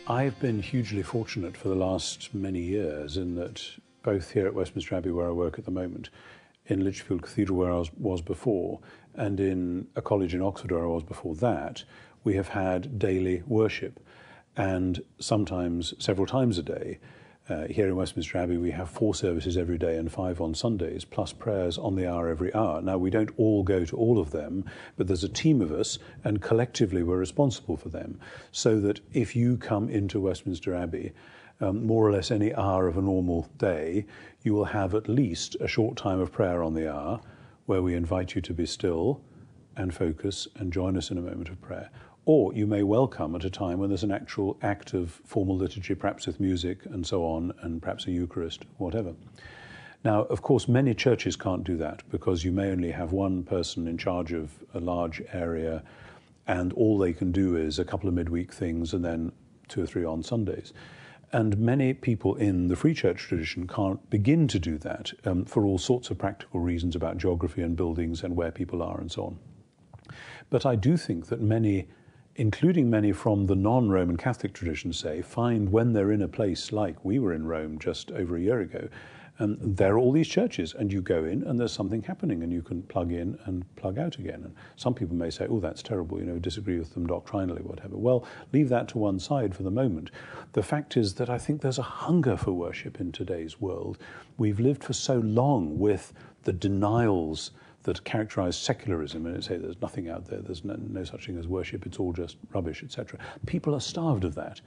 I've been hugely fortunate for the last many years in that both here at Westminster Abbey, where I work at the moment, in Lichfield Cathedral, where I was before, and in a college in Oxford, where I was before that, we have had daily worship. And sometimes several times a day. Here in Westminster Abbey, we have 4 services every day and 5 on Sundays, plus prayers on the hour every hour. Now, we don't all go to all of them, but there's a team of us, and collectively we're responsible for them. So that if you come into Westminster Abbey, more or less any hour of a normal day, you will have at least a short time of prayer on the hour, where we invite you to be still and focus and join us in a moment of prayer. Or you may well come at a time when there's an actual act of formal liturgy, perhaps with music and so on, and perhaps a Eucharist, whatever. Now, of course, many churches can't do that because you may only have one person in charge of a large area, and all they can do is a couple of midweek things and then 2 or 3 on Sundays. And many people in the Free Church tradition can't begin to do that for all sorts of practical reasons about geography and buildings and where people are and so on. But I do think that many, including many from the non-Roman Catholic tradition, say, find when they're in a place like we were in Rome just over a year ago, there are all these churches, and you go in and there's something happening and you can plug in and plug out again. And some people may say, oh, that's terrible, disagree with them doctrinally, whatever. Well, leave that to one side for the moment. The fact is that I think there's a hunger for worship in today's world. We've lived for so long with the denials that characterize secularism, and say there's nothing out there, there's no such thing as worship, it's all just rubbish, etc. People are starved of that,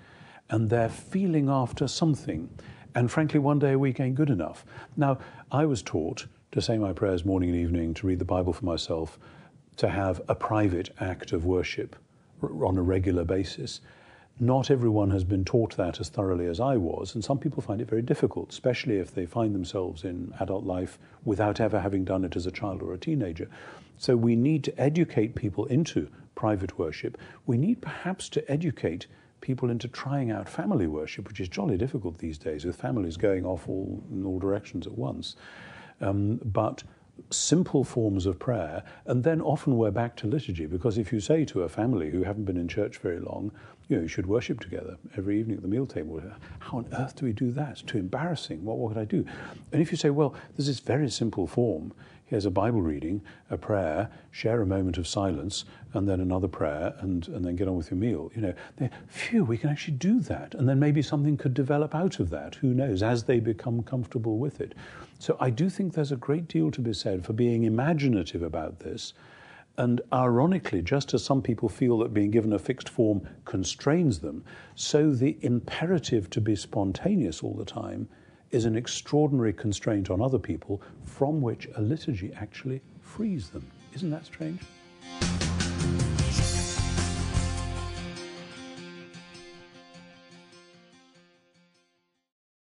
and they're feeling after something, and frankly, one day a week ain't good enough. Now, I was taught to say my prayers morning and evening, to read the Bible for myself, to have a private act of worship on a regular basis. Not everyone has been taught that as thoroughly as I was, and some people find it very difficult, especially if they find themselves in adult life without ever having done it as a child or a teenager. So we need to educate people into private worship. We need perhaps to educate people into trying out family worship, which is jolly difficult these days, with families going off in all directions at once. But simple forms of prayer, and then often we're back to liturgy, because if you say to a family who haven't been in church very long, you should worship together every evening at the meal table. How on earth do we do that? It's too embarrassing. What could I do? And if you say, well, there's this very simple form. Here's a Bible reading, a prayer, share a moment of silence, and then another prayer, and then get on with your meal. Phew, we can actually do that. And then maybe something could develop out of that. Who knows, as they become comfortable with it. So I do think there's a great deal to be said for being imaginative about this. And ironically, just as some people feel that being given a fixed form constrains them, so the imperative to be spontaneous all the time is an extraordinary constraint on other people from which a liturgy actually frees them. Isn't that strange?